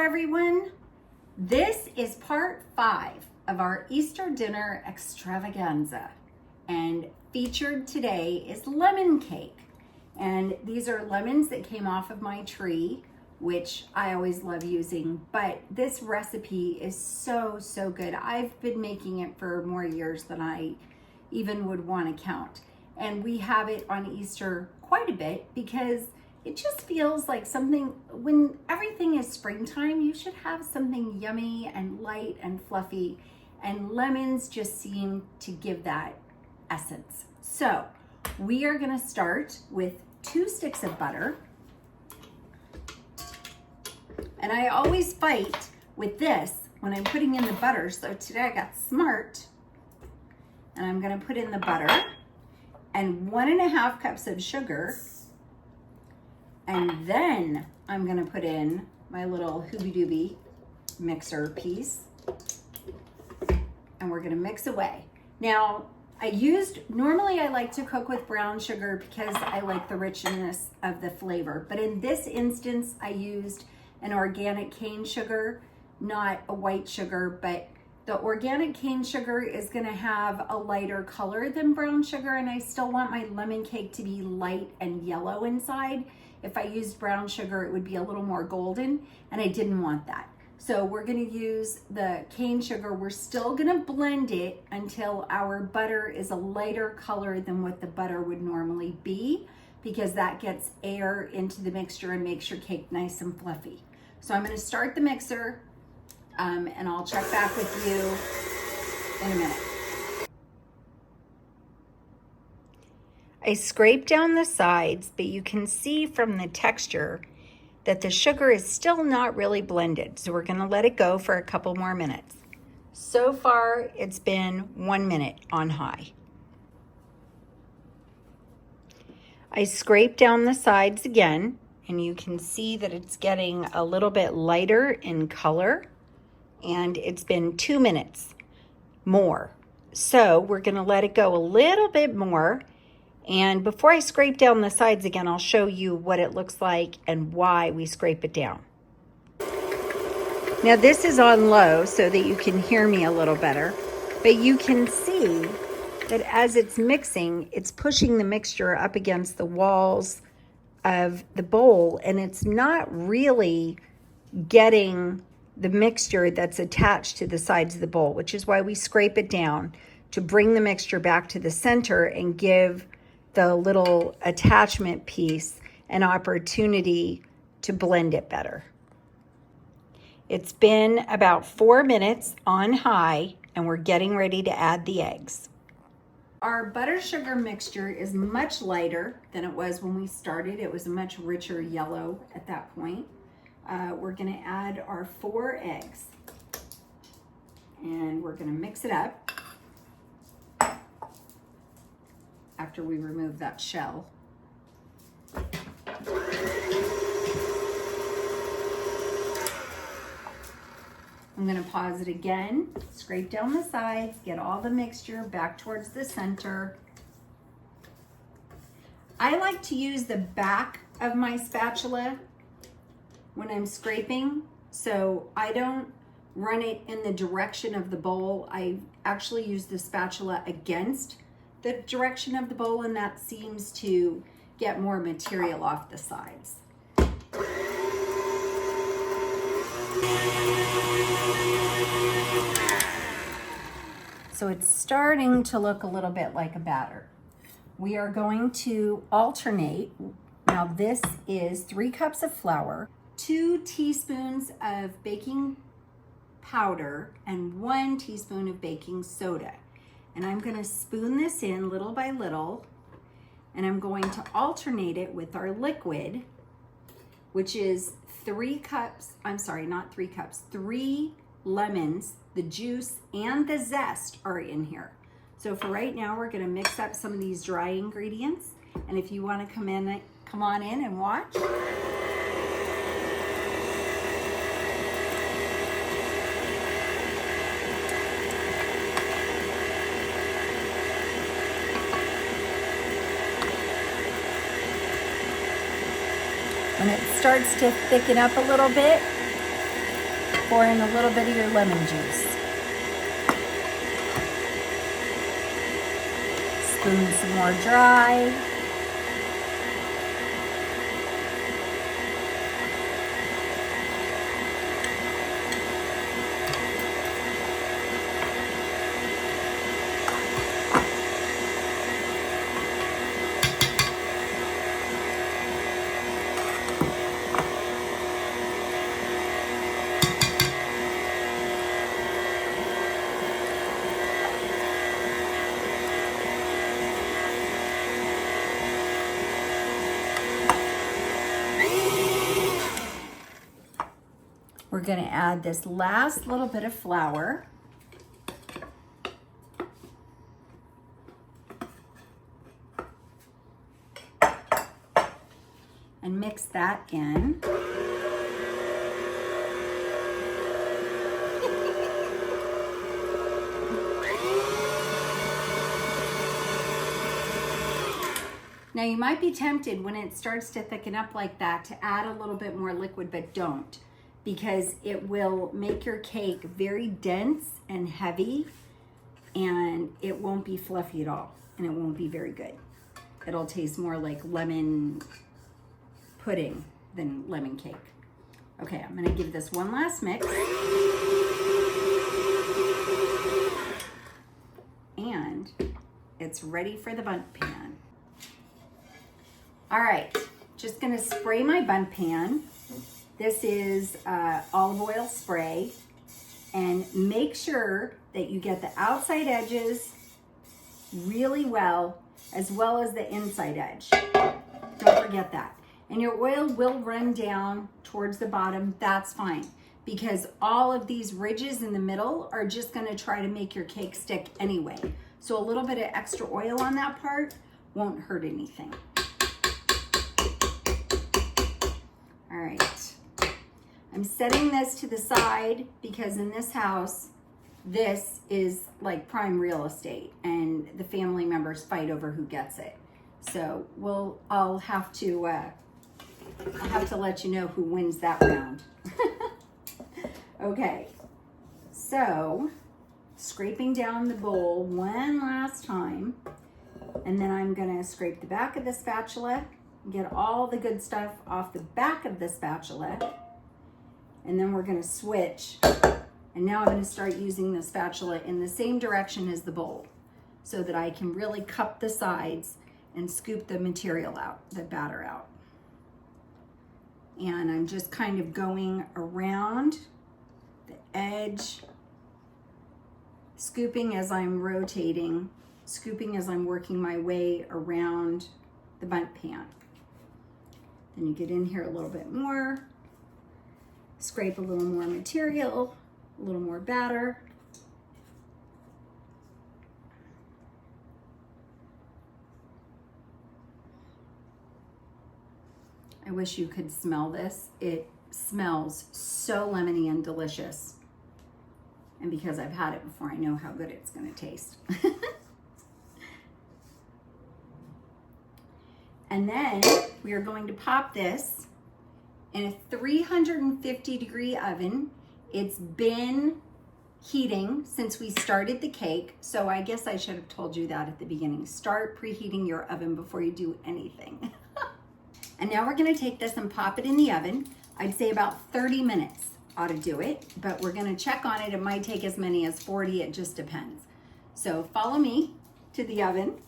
everyone. This is part 5 of our Easter Dinner Extravaganza, and featured today is lemon cake. And these are lemons that came off of my tree, which I always love using, but this recipe is so good. I've been making it for more years than I even would want to count. And we have it on Easter quite a bit because it just feels like something, when everything is springtime, you should have something yummy and light and fluffy, and lemons just seem to give that essence. So we are gonna start with 2 sticks of butter. And I always fight with this when I'm putting in the butter, so today I got smart, and I'm gonna put in the butter and 1.5 cups of sugar. And then I'm gonna put in my little hooby-dooby mixer piece, and we're gonna mix away. Now, normally I like to cook with brown sugar because I like the richness of the flavor. But in this instance, I used an organic cane sugar, not a white sugar, but the organic cane sugar is gonna have a lighter color than brown sugar, and I still want my lemon cake to be light and yellow inside. If I used brown sugar, it would be a little more golden, and I didn't want that. So we're gonna use the cane sugar. We're still gonna blend it until our butter is a lighter color than what the butter would normally be, because that gets air into the mixture and makes your cake nice and fluffy. So I'm gonna start the mixer, and I'll check back with you in a minute. I scraped down the sides, but you can see from the texture that the sugar is still not really blended. So we're gonna let it go for a couple more minutes. So far, it's been 1 minute on high. I scraped down the sides again, and you can see that it's getting a little bit lighter in color, and it's been 2 minutes more. So we're gonna let it go a little bit more. And before I scrape down the sides again, I'll show you what it looks like and why we scrape it down. Now this is on low so that you can hear me a little better, but you can see that as it's mixing, it's pushing the mixture up against the walls of the bowl, and it's not really getting the mixture that's attached to the sides of the bowl, which is why we scrape it down to bring the mixture back to the center and give the little attachment piece an opportunity to blend it better. It's been about 4 minutes on high, and we're getting ready to add the eggs. Our butter sugar mixture is much lighter than it was when we started. It was a much richer yellow at that point. We're gonna add our 4 eggs, and we're gonna mix it up after we remove that shell. I'm gonna pause it again, scrape down the sides, get all the mixture back towards the center. I like to use the back of my spatula when I'm scraping, so I don't run it in the direction of the bowl. I actually use the spatula against the direction of the bowl, and that seems to get more material off the sides. So it's starting to look a little bit like a batter. We are going to alternate. Now this is 3 cups of flour, 2 teaspoons of baking powder, and 1 teaspoon of baking soda. And I'm gonna spoon this in little by little, and I'm going to alternate it with our liquid, which is 3 cups, I'm sorry, not 3 cups, 3 lemons. The juice and the zest are in here. So for right now, we're gonna mix up some of these dry ingredients. And if you wanna come on in and watch. When it starts to thicken up a little bit, pour in a little bit of your lemon juice. Spoon some more dry. We're going to add this last little bit of flour. And mix that in. Now you might be tempted when it starts to thicken up like that to add a little bit more liquid, but don't, because it will make your cake very dense and heavy, and it won't be fluffy at all, and it won't be very good. It'll taste more like lemon pudding than lemon cake. Okay, I'm gonna give this one last mix. And it's ready for the Bundt pan. All right, just gonna spray my Bundt pan. This is olive oil spray, and make sure that you get the outside edges really well as the inside edge. Don't forget that. And your oil will run down towards the bottom. That's fine, because all of these ridges in the middle are just gonna try to make your cake stick anyway. So a little bit of extra oil on that part won't hurt anything. All right, I'm setting this to the side because in this house, this is like prime real estate, and the family members fight over who gets it. So I'll have to let you know who wins that round. Okay, so scraping down the bowl one last time, and then I'm gonna scrape the back of the spatula, get all the good stuff off the back of the spatula, and then we're gonna switch. And now I'm gonna start using the spatula in the same direction as the bowl so that I can really cup the sides and scoop the material out, the batter out. And I'm just kind of going around the edge, scooping as I'm rotating, scooping as I'm working my way around the Bundt pan. Then you get in here a little bit more, scrape a little more material, a little more batter. I wish you could smell this. It smells so lemony and delicious. And because I've had it before, I know how good it's gonna taste. And then we are going to pop this in a 350 degree oven. It's been heating since we started the cake, so I guess I should have told you that at the beginning. Start preheating your oven before you do anything. And now we're gonna take this and pop it in the oven. I'd say about 30 minutes ought to do it, but we're gonna check on it. It might take as many as 40, it just depends. So follow me to the oven.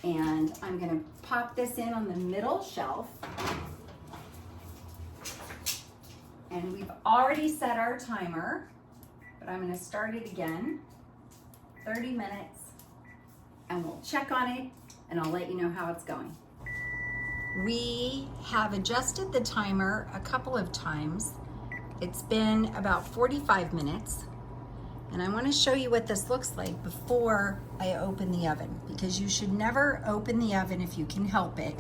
And I'm gonna pop this in on the middle shelf. And we've already set our timer, but I'm gonna start it again, 30 minutes, and we'll check on it, and I'll let you know how it's going. We have adjusted the timer a couple of times. It's been about 45 minutes, and I wanna show you what this looks like before I open the oven, because you should never open the oven if you can help it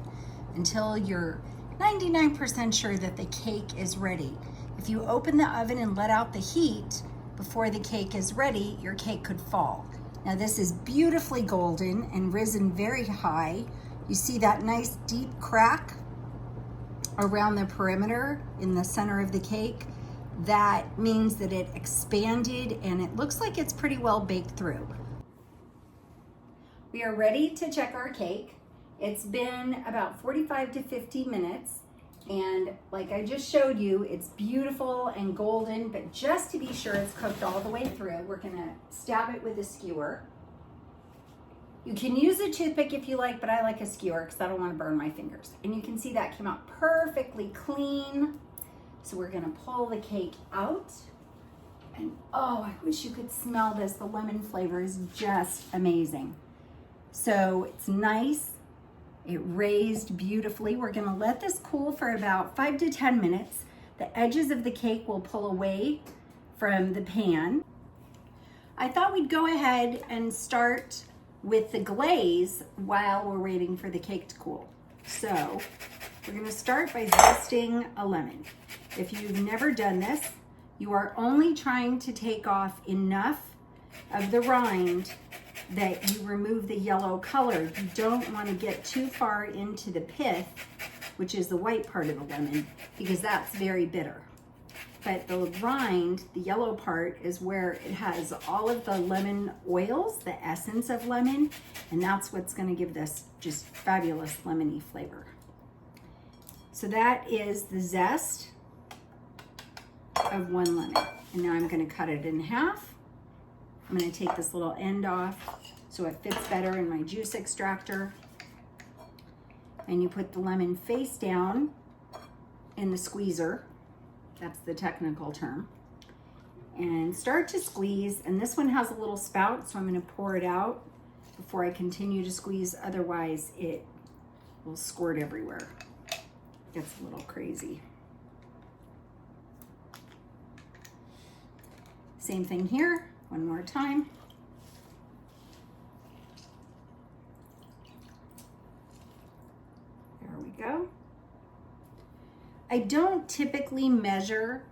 until you're 99% sure that the cake is ready. If you open the oven and let out the heat before the cake is ready, your cake could fall. Now this is beautifully golden and risen very high. You see that nice deep crack? around the perimeter in the center of the cake, that means that it expanded and it looks like it's pretty well baked through. We are ready to check our cake. It's been about 45 to 50 minutes. And like I just showed you, it's beautiful and golden, but just to be sure it's cooked all the way through, we're gonna stab it with a skewer. You can use a toothpick if you like, but I like a skewer because I don't want to burn my fingers. And you can see that came out perfectly clean. So we're gonna pull the cake out. And oh, I wish you could smell this. The lemon flavor is just amazing. So it's nice. It raised beautifully. We're gonna let this cool for about 5 to 10 minutes. The edges of the cake will pull away from the pan. I thought we'd go ahead and start with the glaze while we're waiting for the cake to cool. So we're gonna start by zesting a lemon. If you've never done this, you are only trying to take off enough of the rind that you remove the yellow color. You don't want to get too far into the pith, which is the white part of the lemon, because that's very bitter. But the rind, the yellow part, is where it has all of the lemon oils, the essence of lemon, and that's what's going to give this just fabulous lemony flavor. So that is the zest of one lemon. And now I'm going to cut it in half. I'm going to take this little end off so it fits better in my juice extractor. And you put the lemon face down in the squeezer. That's the technical term. And start to squeeze. And this one has a little spout, so I'm going to pour it out before I continue to squeeze. Otherwise, it will squirt everywhere. It gets a little crazy. Same thing here. One more time. There we go. I don't typically measure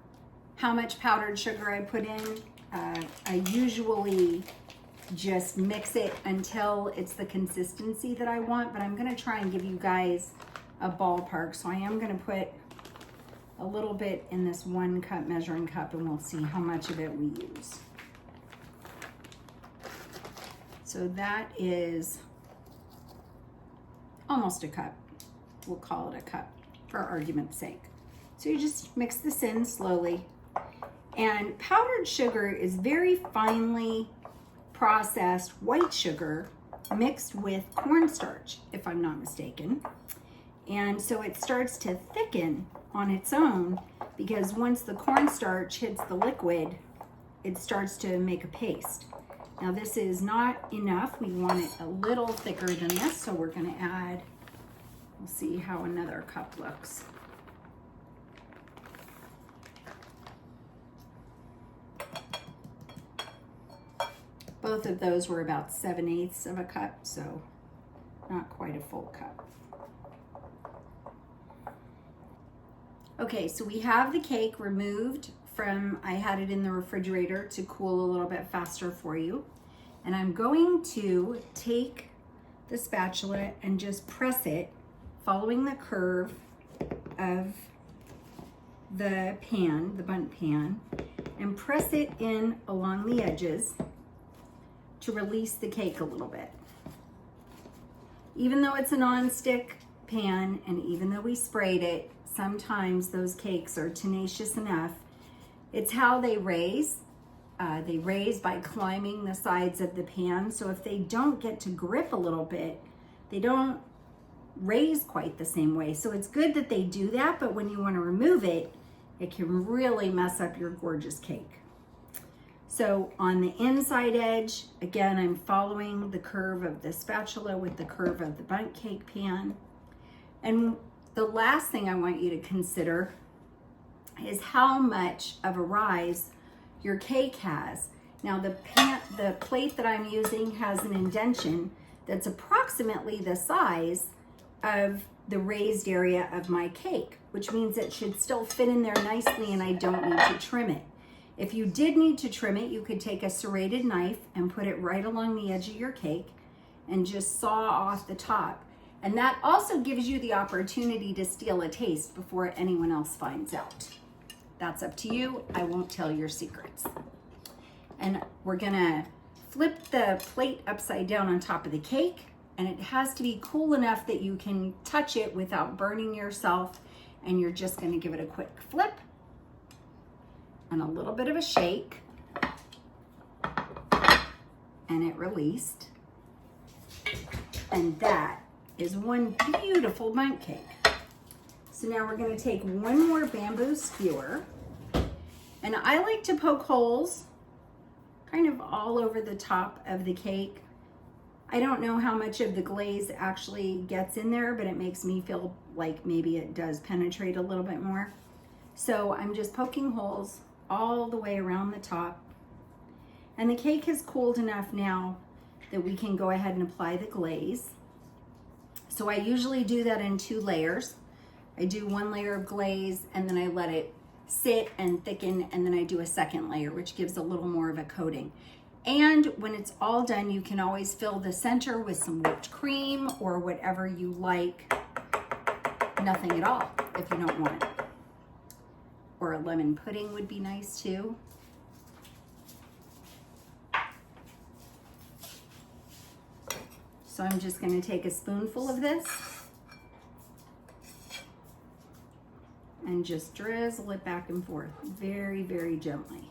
how much powdered sugar I put in. I usually just mix it until it's the consistency that I want, but I'm gonna try and give you guys a ballpark. So I am gonna put a little bit in this 1 cup measuring cup, and we'll see how much of it we use. So that is almost a cup. We'll call it a cup for argument's sake. So you just mix this in slowly. And powdered sugar is very finely processed white sugar mixed with cornstarch, if I'm not mistaken. And so it starts to thicken on its own, because once the cornstarch hits the liquid, it starts to make a paste. Now this is not enough. We want it a little thicker than this, so we're gonna add, we'll see how another cup looks. Both of those were about 7/8 of a cup, so not quite a full cup. Okay, so we have the cake removed from, I had it in the refrigerator to cool a little bit faster for you. And I'm going to take the spatula and just press it, following the curve of the pan, the Bundt pan, and press it in along the edges to release the cake a little bit. Even though it's a non-stick pan, and even though we sprayed it, sometimes those cakes are tenacious enough. It's how they raise. They raise by climbing the sides of the pan. So if they don't get to grip a little bit, they don't raise quite the same way. So it's good that they do that, but when you want to remove it, it can really mess up your gorgeous cake. So on the inside edge, again, I'm following the curve of the spatula with the curve of the Bundt cake pan. And the last thing I want you to consider is how much of a rise your cake has. Now the plate that I'm using has an indentation that's approximately the size of the raised area of my cake, which means it should still fit in there nicely and I don't need to trim it. If you did need to trim it, you could take a serrated knife and put it right along the edge of your cake and just saw off the top. And that also gives you the opportunity to steal a taste before anyone else finds out. That's up to you. I won't tell your secrets. And we're gonna flip the plate upside down on top of the cake, and it has to be cool enough that you can touch it without burning yourself. And you're just gonna give it a quick flip and a little bit of a shake, and it released. And that is one beautiful bundt cake. So now we're gonna take one more bamboo skewer, and I like to poke holes kind of all over the top of the cake. I don't know how much of the glaze actually gets in there, but it makes me feel like maybe it does penetrate a little bit more. So I'm just poking holes all the way around the top. And the cake has cooled enough now that we can go ahead and apply the glaze. So I usually do that in 2 layers. I do 1 layer of glaze, and then I let it sit and thicken, and then I do a second layer, which gives a little more of a coating. And when it's all done, you can always fill the center with some whipped cream or whatever you like. Nothing at all if you don't want it. Or a lemon pudding would be nice too. So I'm just going to take a spoonful of this and just drizzle it back and forth very, very gently.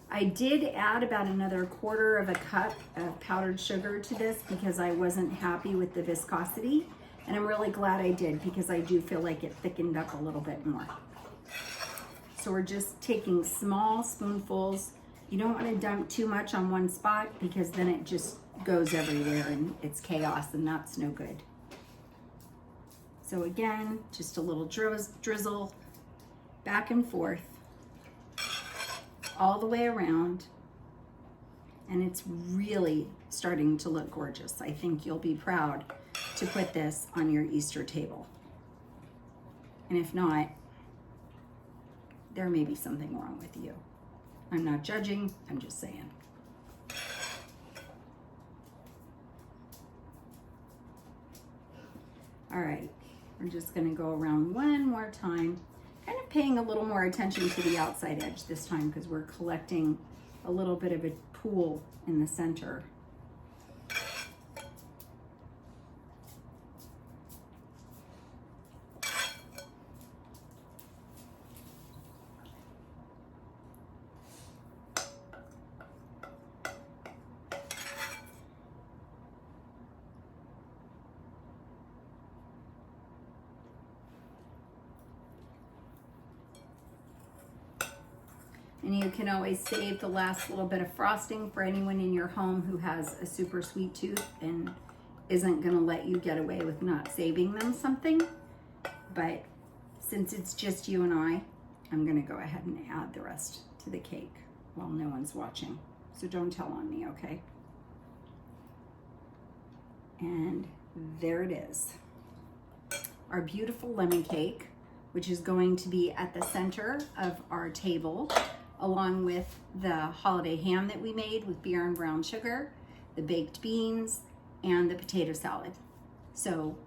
I did add about another 1/4 cup of powdered sugar to this because I wasn't happy with the viscosity, and I'm really glad I did because I do feel like it thickened up a little bit more. So we're just taking small spoonfuls. You don't want to dump too much on one spot because then it just goes everywhere and it's chaos, and that's no good. So again, just a little drizzle back and forth all the way around, and it's really starting to look gorgeous. I think you'll be proud to put this on your Easter table. And if not, there may be something wrong with you. I'm not judging, I'm just saying. All right, we're just gonna go around one more time, kind of paying a little more attention to the outside edge this time because we're collecting a little bit of a pool in the center. And you can always save the last little bit of frosting for anyone in your home who has a super sweet tooth and isn't gonna let you get away with not saving them something. But since it's just you and I'm gonna go ahead and add the rest to the cake while no one's watching. So don't tell on me, okay? And there it is. Our beautiful lemon cake, which is going to be at the center of our table, along with the holiday ham that we made with beer and brown sugar, the baked beans, and the potato salad. So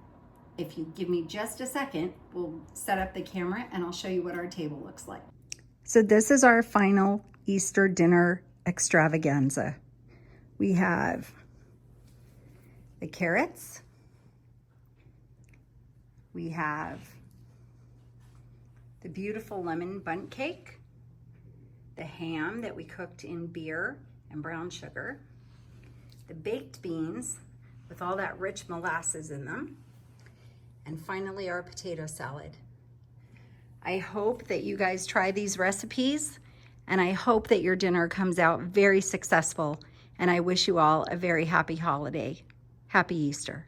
if you give me just a second, we'll set up the camera and I'll show you what our table looks like. So this is our final Easter dinner extravaganza. We have the carrots, we have the beautiful lemon bundt cake, the ham that we cooked in beer and brown sugar, the baked beans with all that rich molasses in them, and finally our potato salad. I hope that you guys try these recipes, and I hope that your dinner comes out very successful, and I wish you all a very happy holiday. Happy Easter.